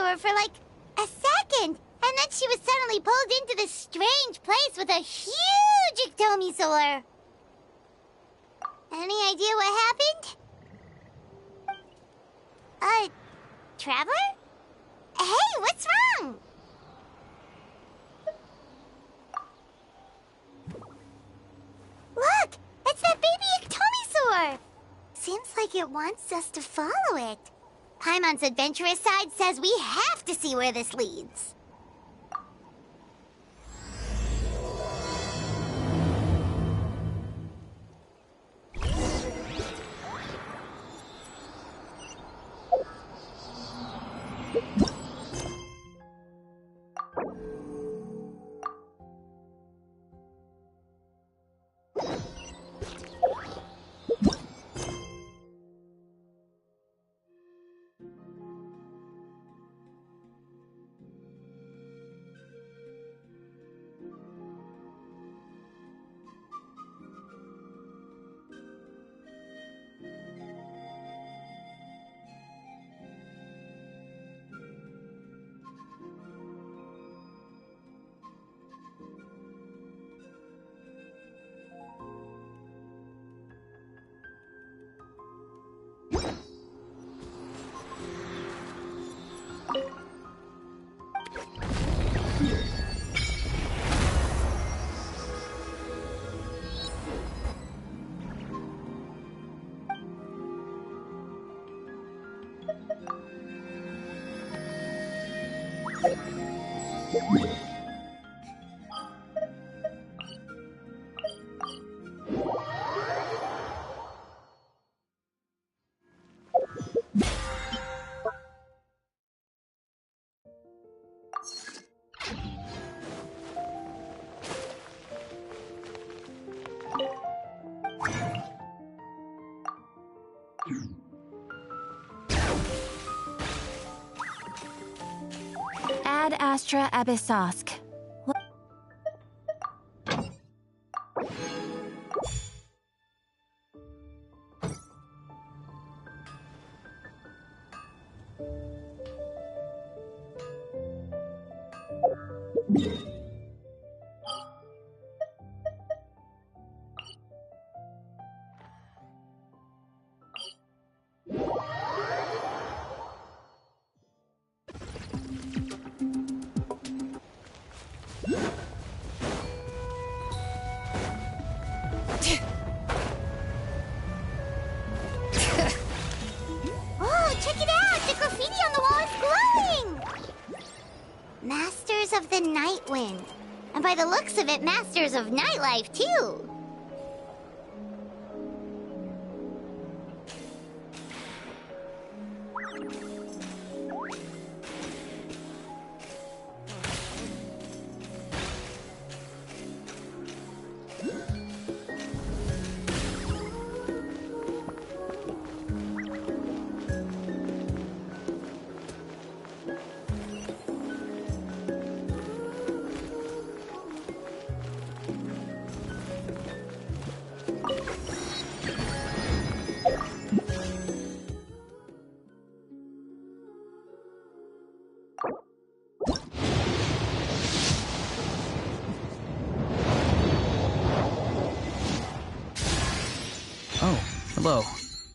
dinosaur for like a second, and then she was suddenly pulled into this strange place with a huge ectomisaur. Any idea what happened? Traveler? Hey, what's wrong? Look, it's that baby ectomisaur. Seems like it wants us to follow it. Paimon's adventurous side says we have to see where this leads. Ad Astra Abyssosk. Oh, check it out! The graffiti on the wall is glowing! Masters of the Night Wind. And by the looks of it, masters of nightlife, too. Oh, hello.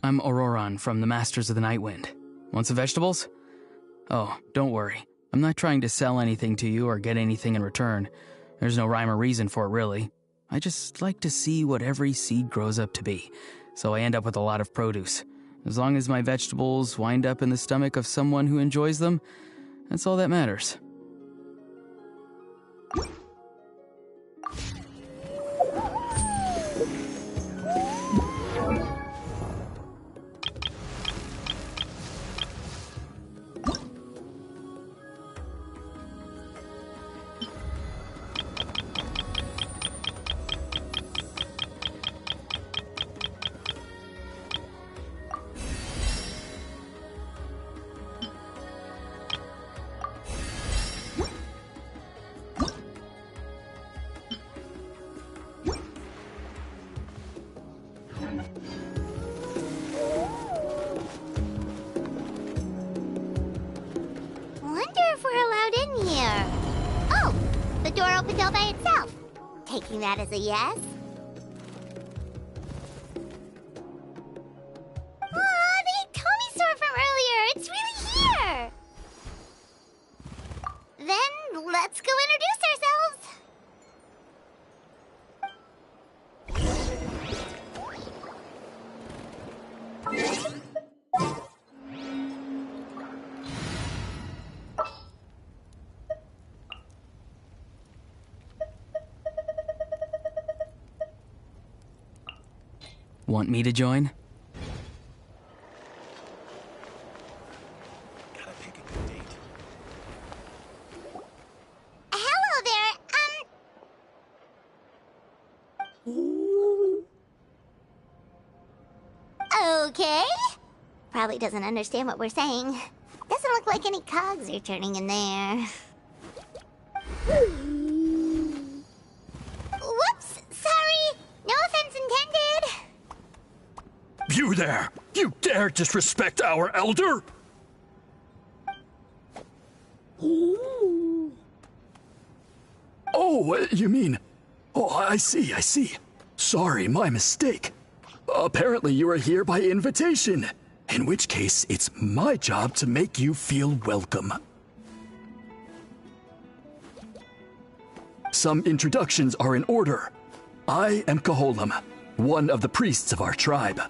I'm Auroron from the Masters of the Night Wind. Want some vegetables? Oh, don't worry. I'm not trying to sell anything to you or get anything in return. There's no rhyme or reason for it, really. I just like to see what every seed grows up to be, so I end up with a lot of produce. As long as my vegetables wind up in the stomach of someone who enjoys them, that's all that matters. taking that as a yes. Aw, the Tommy store from earlier! It's really here! Then, let's go introduce ourselves! Want me to join? Gotta pick a good date. Hello there, Okay. Probably doesn't understand what we're saying. Doesn't look like any cogs are turning in there. Whoops! Sorry! No offense intended! You there! You dare disrespect our elder? Oh, you mean... Oh, I see. Sorry, my mistake. Apparently you are here by invitation. In which case, it's my job to make you feel welcome. Some introductions are in order. I am Koholam, one of the priests of our tribe.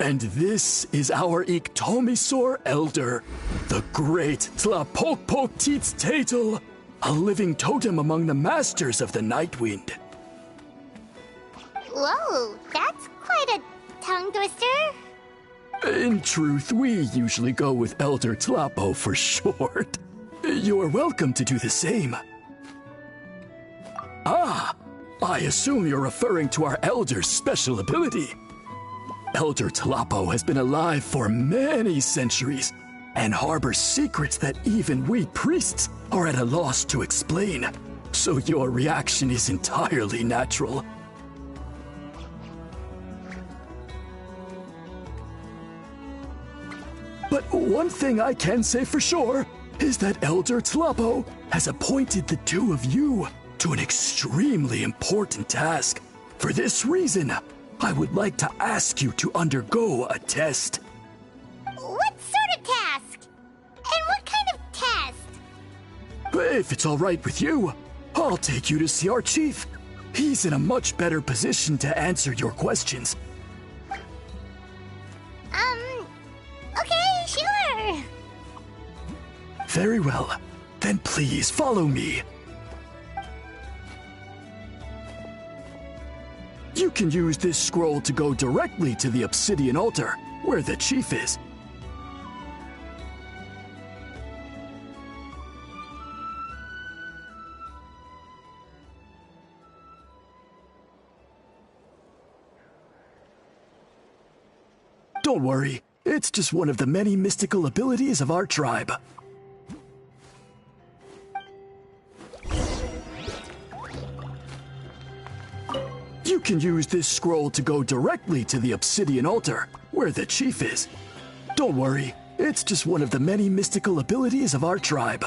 And this is our Iktomisor elder, the great Tlapokpok Tatel, a living totem among the masters of the Nightwind. Whoa, that's quite a tongue twister. In truth, we usually go with Elder Tlapo for short. You're welcome to do the same. Ah, I assume you're referring to our elder's special ability. Elder Tlapo has been alive for many centuries and harbors secrets that even we priests are at a loss to explain. So your reaction is entirely natural. But one thing I can say for sure is that Elder Tlapo has appointed the two of you to an extremely important task. For this reason, I would like to ask you to undergo a test. What sort of task? And what kind of test? If it's all right with you, I'll take you to see our chief. He's in a much better position to answer your questions. Okay, sure. Very well. Then please follow me. You can use this scroll to go directly to the obsidian altar, where the chief is. Don't worry, it's just one of the many mystical abilities of our tribe. You can use this scroll to go directly to the obsidian altar, where the chief is. Don't worry, it's just one of the many mystical abilities of our tribe.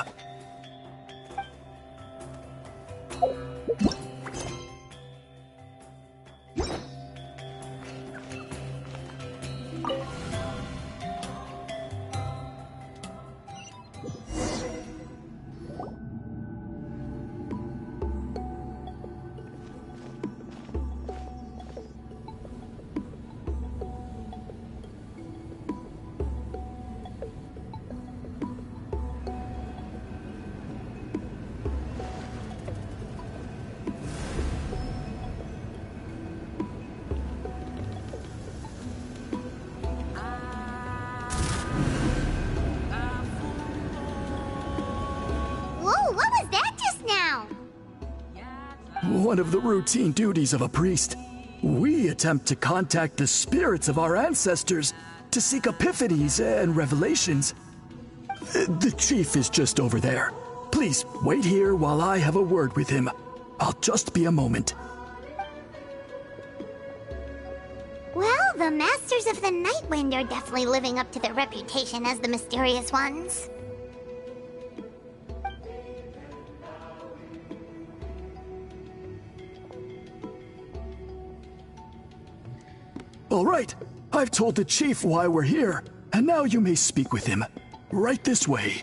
Whoa, what was that just now? One of the routine duties of a priest. We attempt to contact the spirits of our ancestors to seek epiphanies and revelations. The chief is just over there. Please wait here while I have a word with him. I'll just be a moment. Well, the Masters of the Nightwind are definitely living up to their reputation as the mysterious ones. All right, I've told the chief why we're here, and now you may speak with him. Right this way.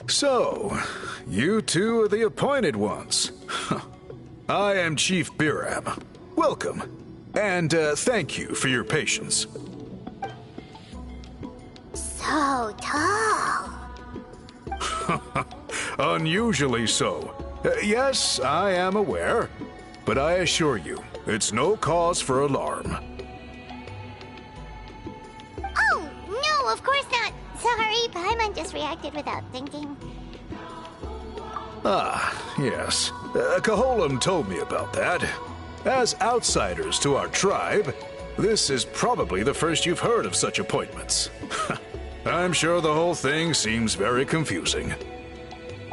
So, you two are the appointed ones. I am Chief Biram. Welcome, and thank you for your patience. So tall. Unusually so. Yes, I am aware, but I assure you, it's no cause for alarm. Oh, no, of course not. Sorry, Paimon just reacted without thinking. Ah, yes. Kaholam told me about that. As outsiders to our tribe, this is probably the first you've heard of such appointments. I'm sure the whole thing seems very confusing.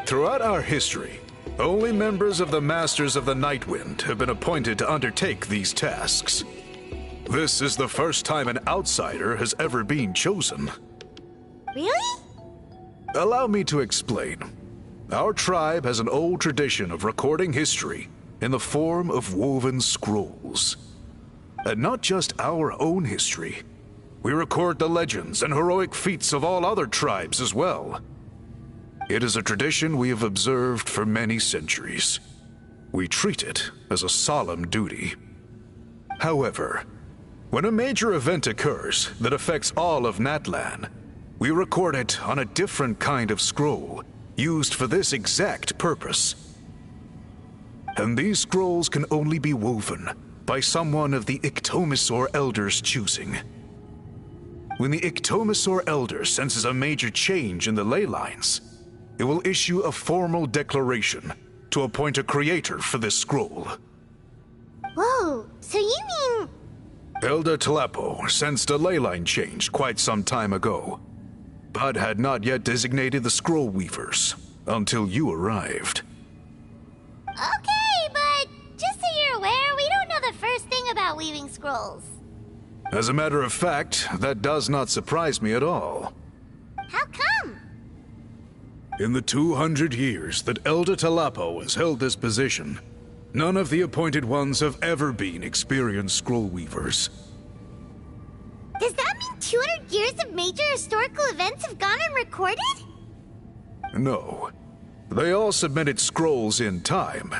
Throughout our history, only members of the Masters of the Nightwind have been appointed to undertake these tasks. This is the first time an outsider has ever been chosen. Really? Allow me to explain. Our tribe has an old tradition of recording history in the form of woven scrolls. And not just our own history. We record the legends and heroic feats of all other tribes as well. It is a tradition we have observed for many centuries. We treat it as a solemn duty. However, when a major event occurs that affects all of Natlan, we record it on a different kind of scroll, used for this exact purpose. And these scrolls can only be woven by someone of the Iktomisor Elder's choosing. When the Iktomisor Elder senses a major change in the ley lines, it will issue a formal declaration to appoint a creator for this scroll. Whoa, so you mean... Elder Talapo sensed a ley line change quite some time ago, but had not yet designated the scroll weavers until you arrived. Okay, but just so you're aware, we don't know the first thing about weaving scrolls. As a matter of fact, that does not surprise me at all. How come? In the 200 years that Elder Talapo has held this position, none of the appointed ones have ever been experienced scroll weavers. Does that mean 200 years of major historical events have gone unrecorded? No. They all submitted scrolls in time,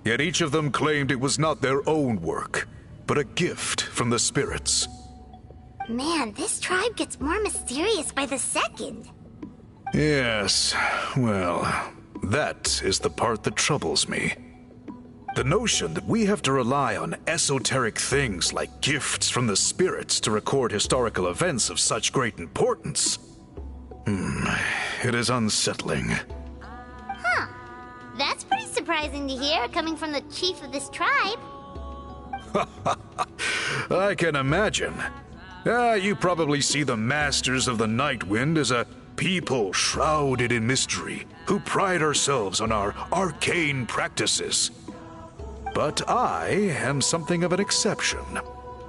yet each of them claimed it was not their own work, but a gift from the spirits. Man, this tribe gets more mysterious by the second. Yes, well, that is the part that troubles me. The notion that we have to rely on esoteric things like gifts from the spirits to record historical events of such great importance. It is unsettling. Huh. That's pretty surprising to hear, coming from the chief of this tribe. I can imagine. You probably see the Masters of the Nightwind as a people shrouded in mystery, who pride ourselves on our arcane practices. But I am something of an exception.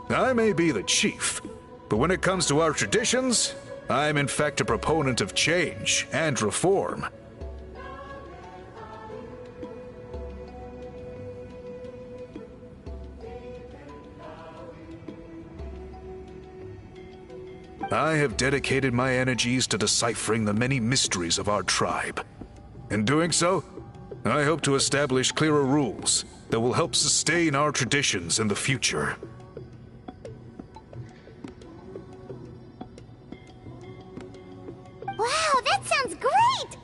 I may be the chief, but when it comes to our traditions, I'm in fact a proponent of change and reform. I have dedicated my energies to deciphering the many mysteries of our tribe. In doing so, I hope to establish clearer rules that will help sustain our traditions in the future. Wow, that sounds great!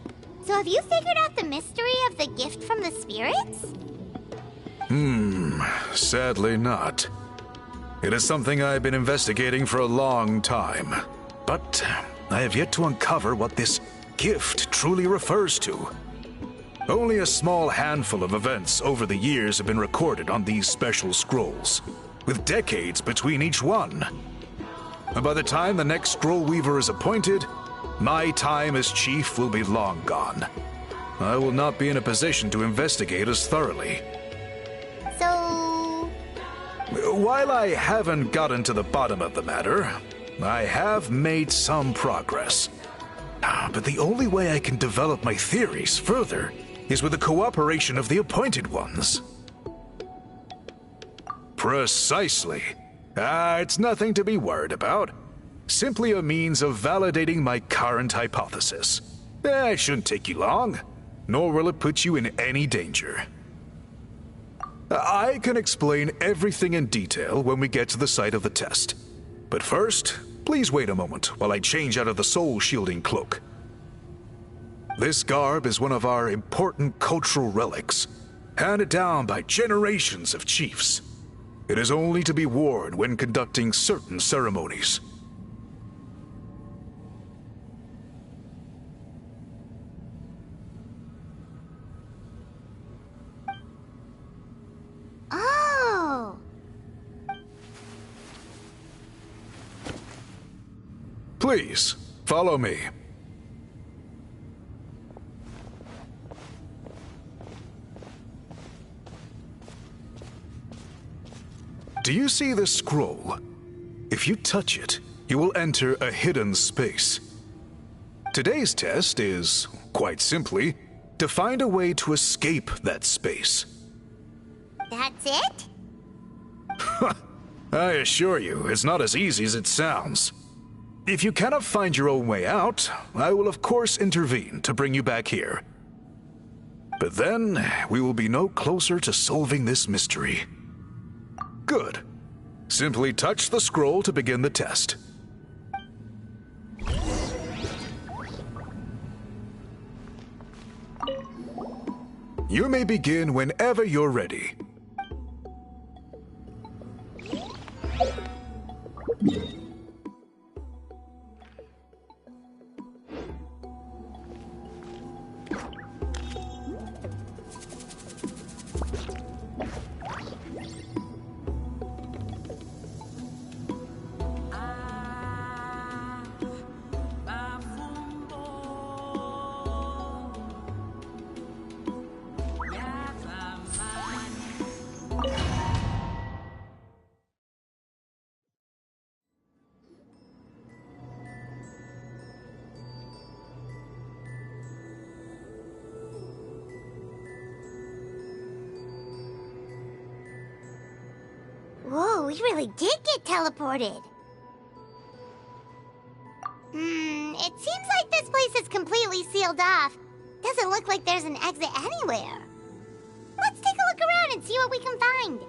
So have you figured out the mystery of the gift from the spirits? Sadly not. It is something I've been investigating for a long time, but I have yet to uncover what this gift truly refers to. Only a small handful of events over the years have been recorded on these special scrolls, with decades between each one. And by the time the next scroll weaver is appointed, my time as chief will be long gone. I will not be in a position to investigate as thoroughly. So... While I haven't gotten to the bottom of the matter, I have made some progress. But the only way I can develop my theories further is with the cooperation of the appointed ones. Precisely. It's nothing to be worried about. Simply a means of validating my current hypothesis. It shouldn't take you long, nor will it put you in any danger. I can explain everything in detail when we get to the site of the test. But first, please wait a moment while I change out of the soul-shielding cloak. This garb is one of our important cultural relics, handed down by generations of chiefs. It is only to be worn when conducting certain ceremonies. Oh! Please, follow me. Do you see this scroll? If you touch it, you will enter a hidden space. Today's test is, quite simply, to find a way to escape that space. That's it? I assure you, it's not as easy as it sounds. If you cannot find your own way out, I will of course intervene to bring you back here. But then, we will be no closer to solving this mystery. Good. Simply touch the scroll to begin the test. You may begin whenever you're ready. Whoa, we really did get teleported. It seems like this place is completely sealed off. Doesn't look like there's an exit anywhere. Let's take a look around and see what we can find.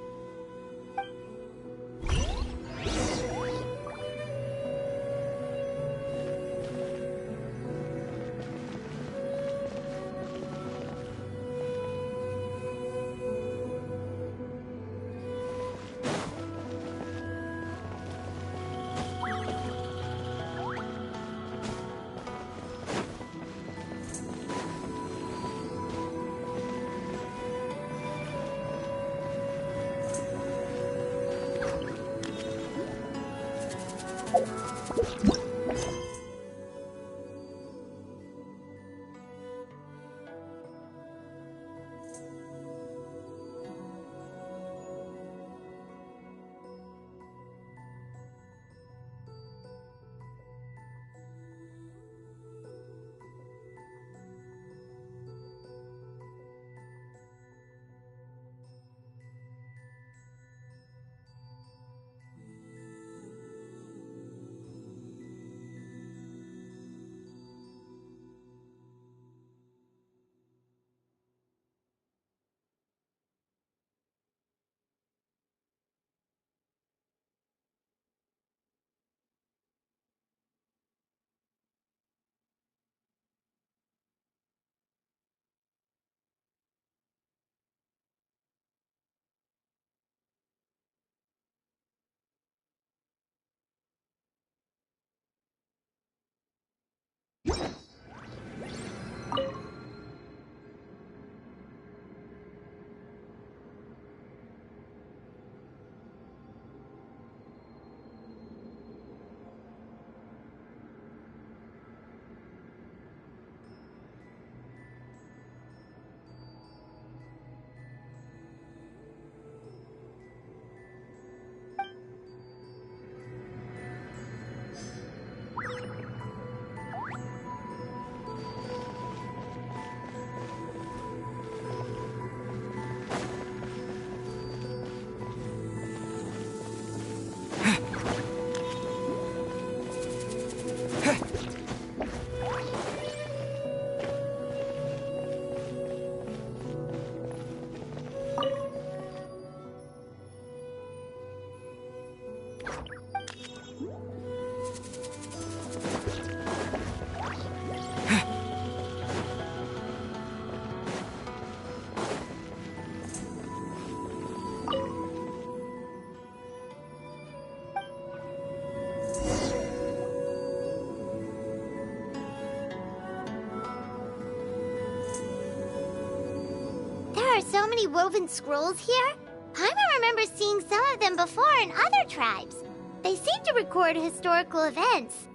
are so many woven scrolls here? Paimon remembers seeing some of them before in other tribes. They seem to record historical events.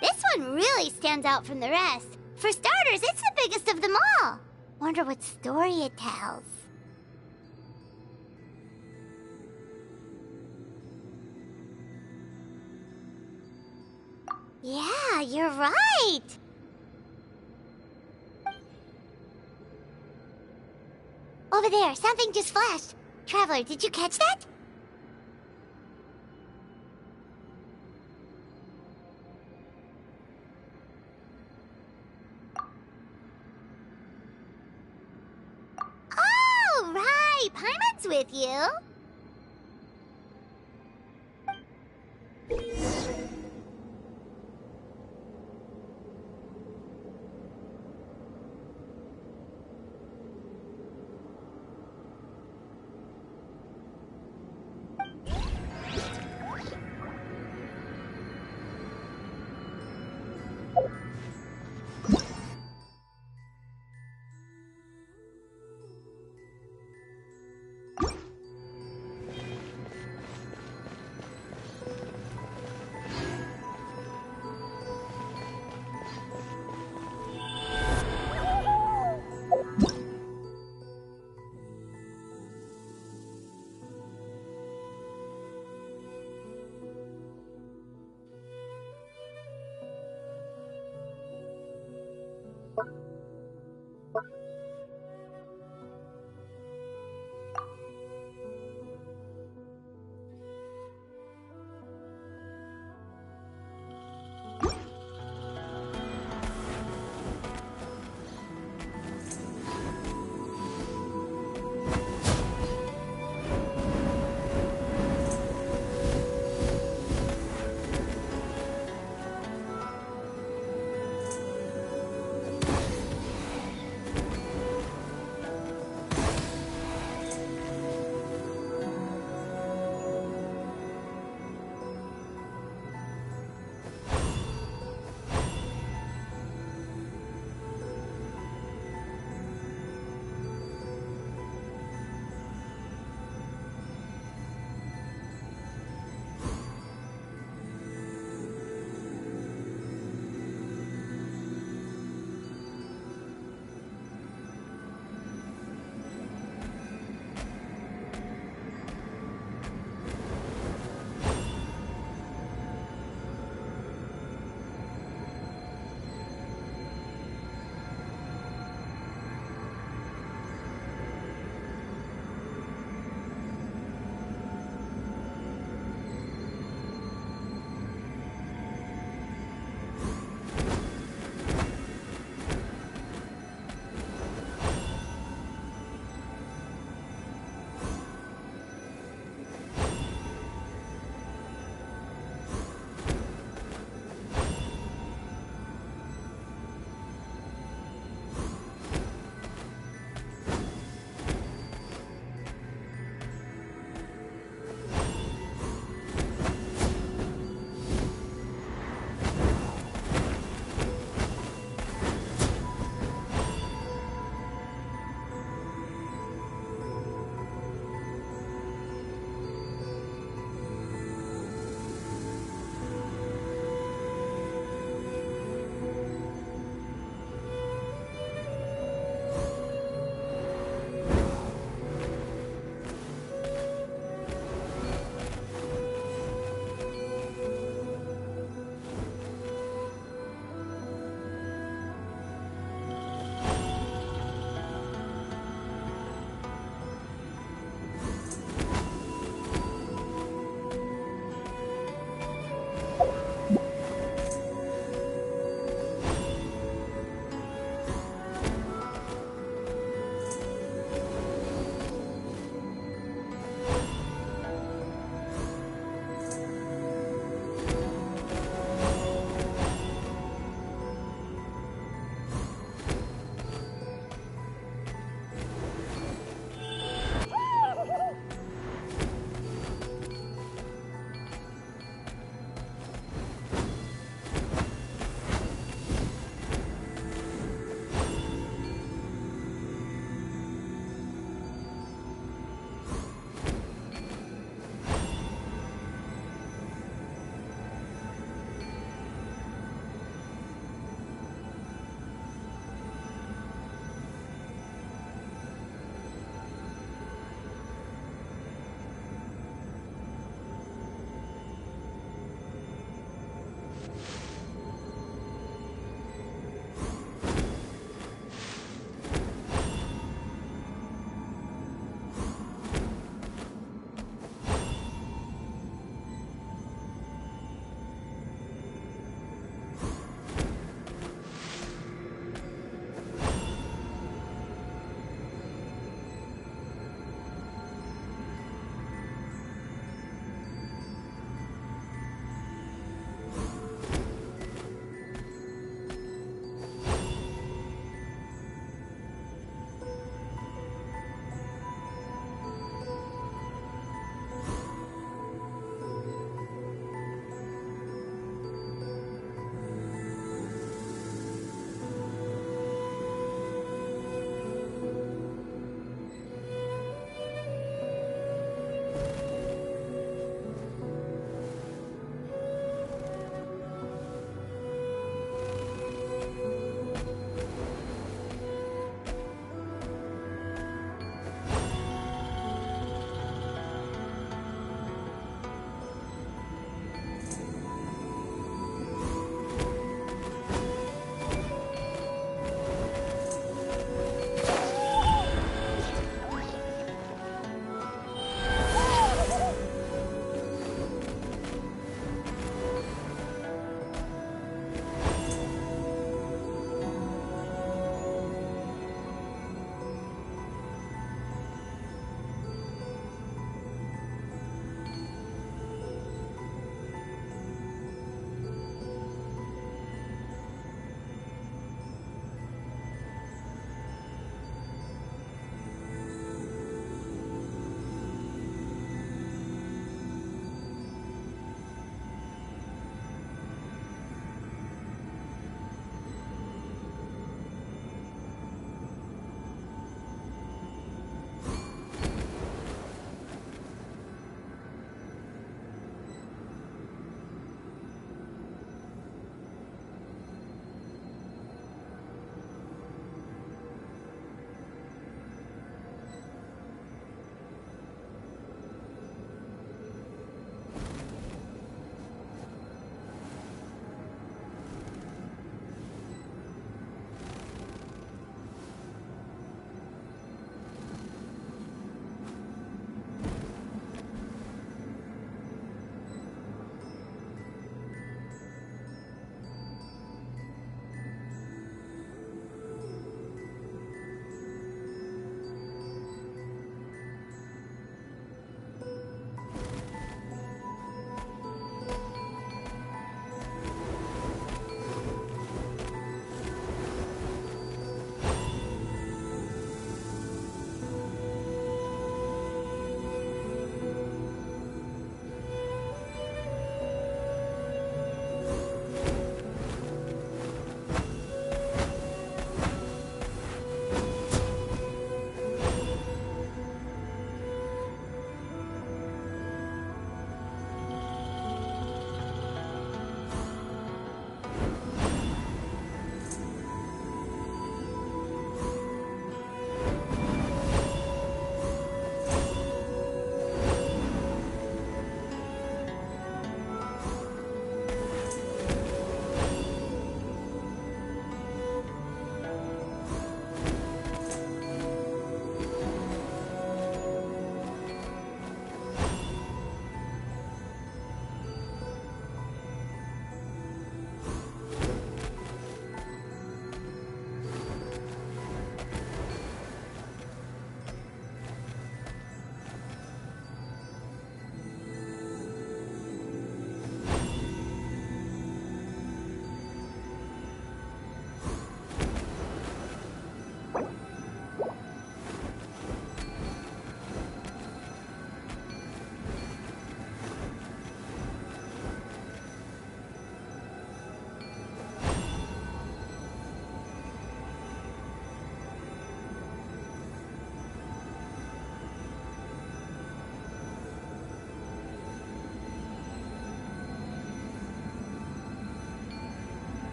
This one really stands out from the rest. For starters, it's the biggest of them all. Wonder what story it tells. Yeah, you're right. Over there, something just flashed. Traveler, did you catch that? Oh, right. Paimon's with you.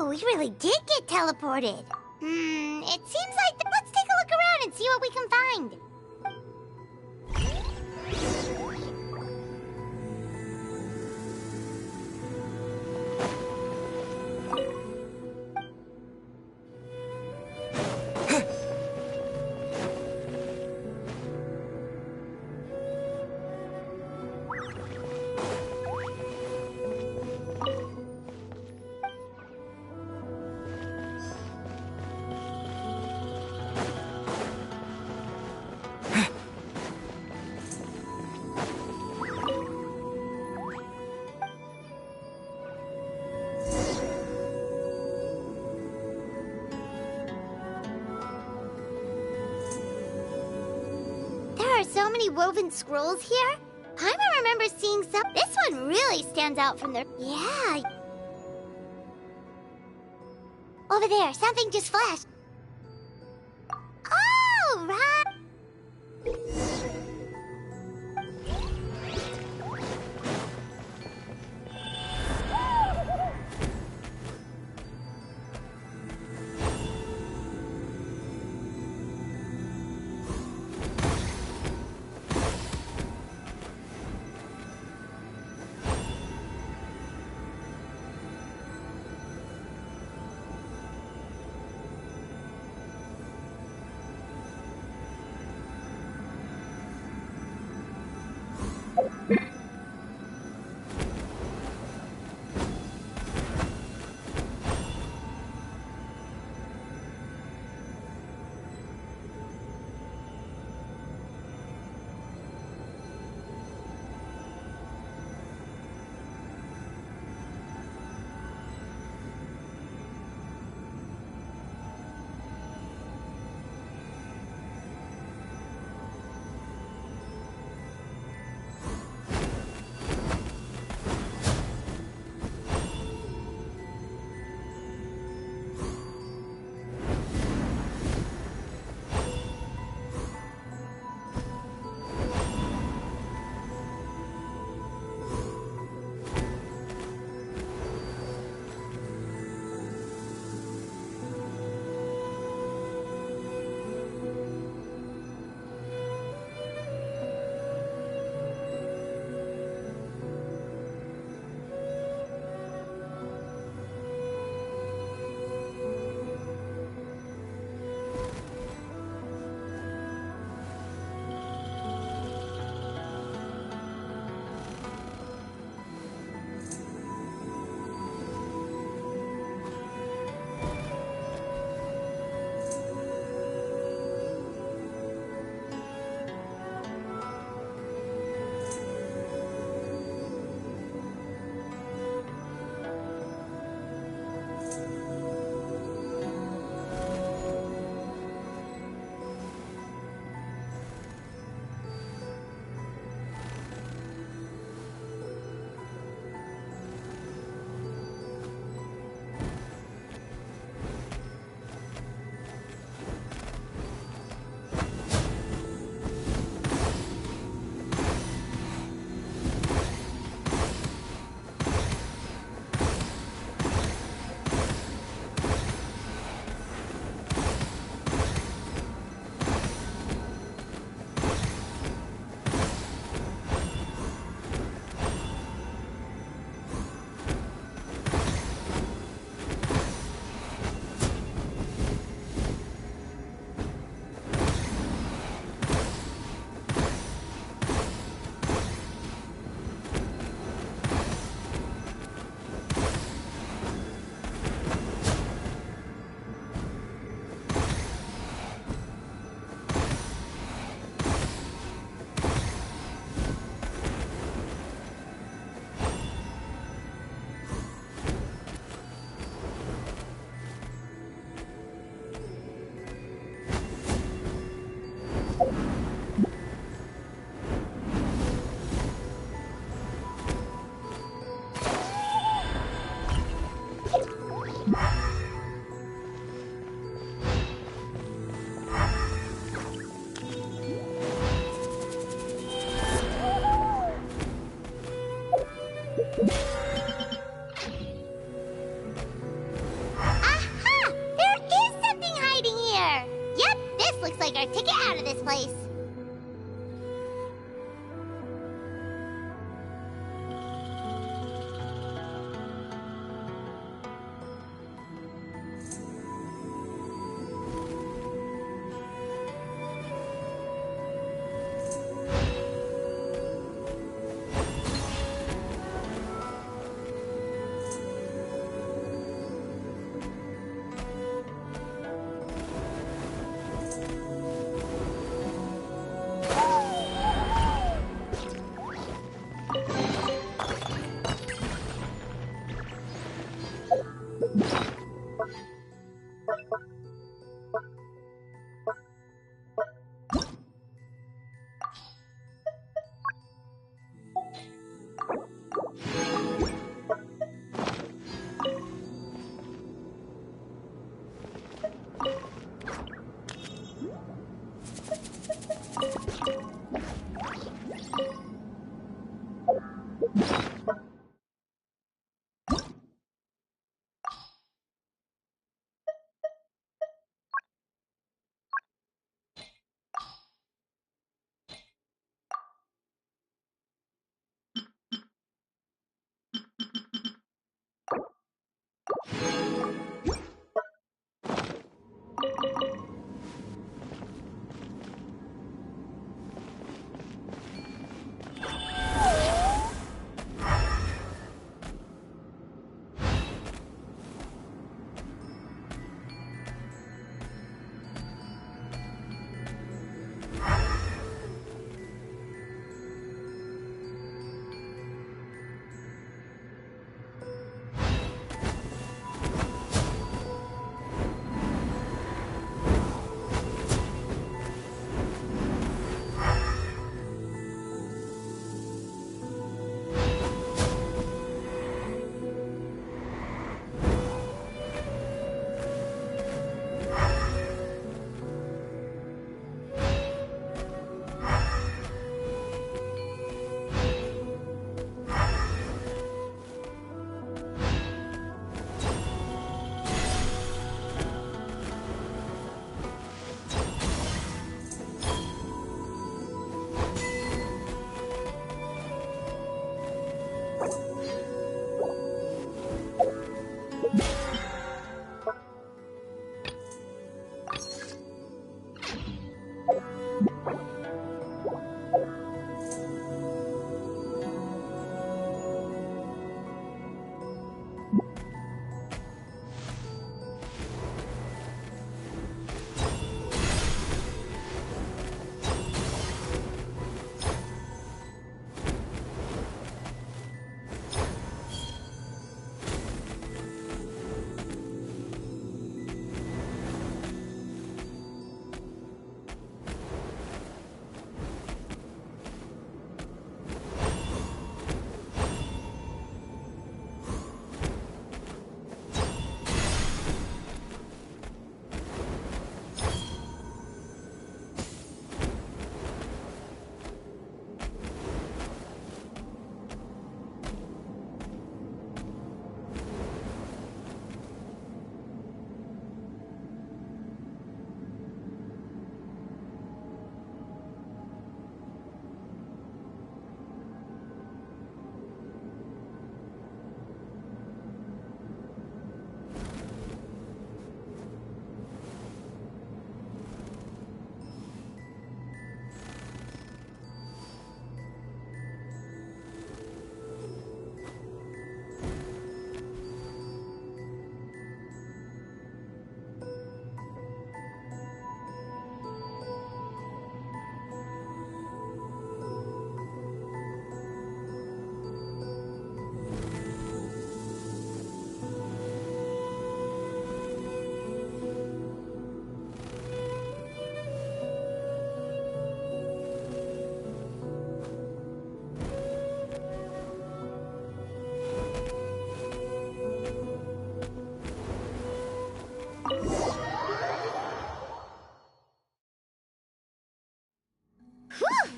Oh, we really did get teleported. It seems like... Let's take a look around and see what we can find. There are so many woven scrolls here. Paimon remembers seeing some. This one really stands out from the... Yeah. Over there, something just flashed. Oh, right.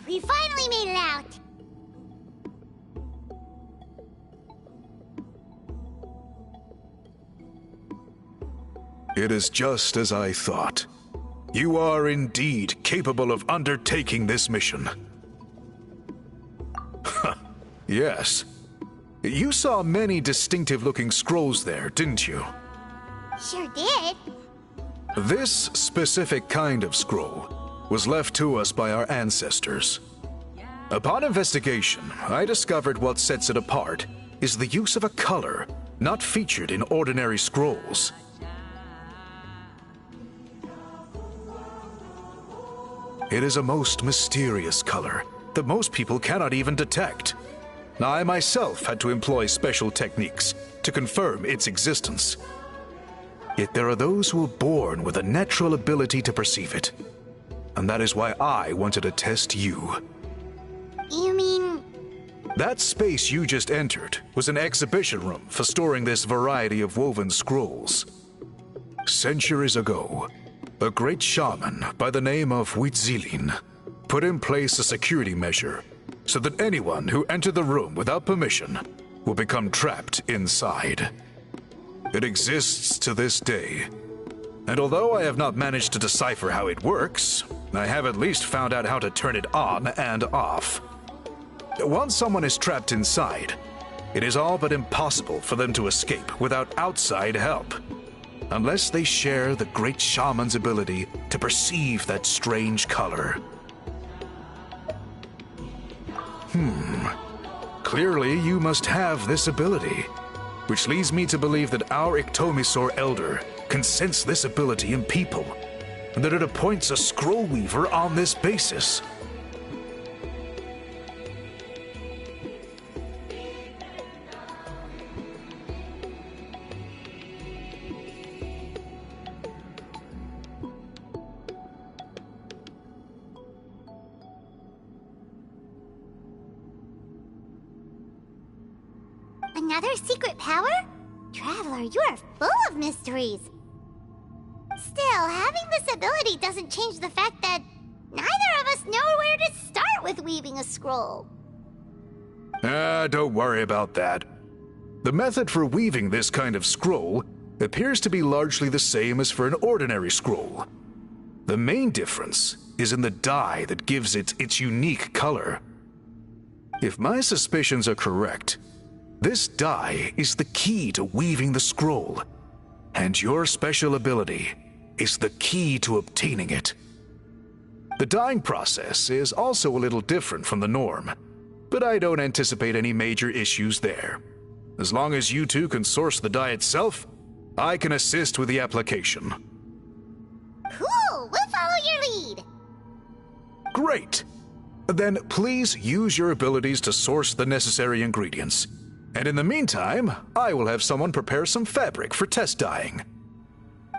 We finally made it out! It is just as I thought. You are indeed capable of undertaking this mission. Yes. You saw many distinctive-looking scrolls there, didn't you? Sure did. This specific kind of scroll was left to us by our ancestors. Upon investigation, I discovered what sets it apart is the use of a color not featured in ordinary scrolls. It is a most mysterious color that most people cannot even detect. I myself had to employ special techniques to confirm its existence. Yet there are those who are born with a natural ability to perceive it. And that is why I wanted to test you. You mean... That space you just entered was an exhibition room for storing this variety of woven scrolls. Centuries ago, a great shaman by the name of Huitzilin put in place a security measure so that anyone who entered the room without permission will become trapped inside. It exists to this day, and although I have not managed to decipher how it works, I have at least found out how to turn it on and off. Once someone is trapped inside, it is all but impossible for them to escape without outside help, unless they share the great shaman's ability to perceive that strange color. Clearly you must have this ability, which leads me to believe that our Iktomisor Elder can sense this ability in people, and that it appoints a scroll weaver on this basis. Another secret power? Traveler, you are full of mysteries. Still, having this ability doesn't change the fact that neither of us know where to start with weaving a scroll. Don't worry about that. The method for weaving this kind of scroll appears to be largely the same as for an ordinary scroll. The main difference is in the dye that gives it its unique color. If my suspicions are correct, this dye is the key to weaving the scroll, and your special ability is the key to obtaining it. The dyeing process is also a little different from the norm, but I don't anticipate any major issues there. As long as you two can source the dye itself, I can assist with the application. Cool, we'll follow your lead. Great! Then please use your abilities to source the necessary ingredients. And in the meantime, I will have someone prepare some fabric for test dyeing.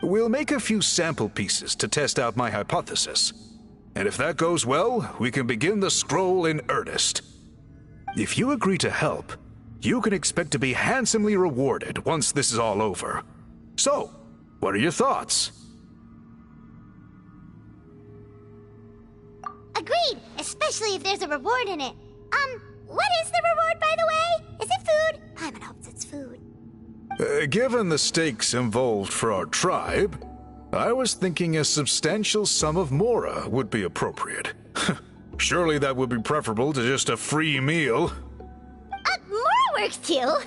We'll make a few sample pieces to test out my hypothesis. And if that goes well, we can begin the scroll in earnest. If you agree to help, you can expect to be handsomely rewarded once this is all over. So, what are your thoughts? Agreed, especially if there's a reward in it. What is the reward, by the way? Is it food? Paimon hopes it's food. Given the stakes involved for our tribe, I was thinking a substantial sum of mora would be appropriate. Surely that would be preferable to just a free meal. Mora works too.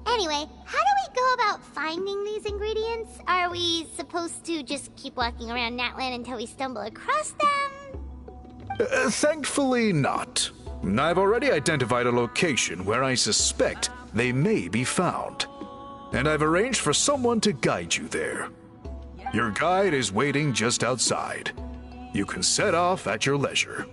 Anyway, how do we go about finding these ingredients? Are we supposed to just keep walking around Natlan until we stumble across them? Thankfully not. I've already identified a location where I suspect they may be found, and I've arranged for someone to guide you there. Your guide is waiting just outside. You can set off at your leisure.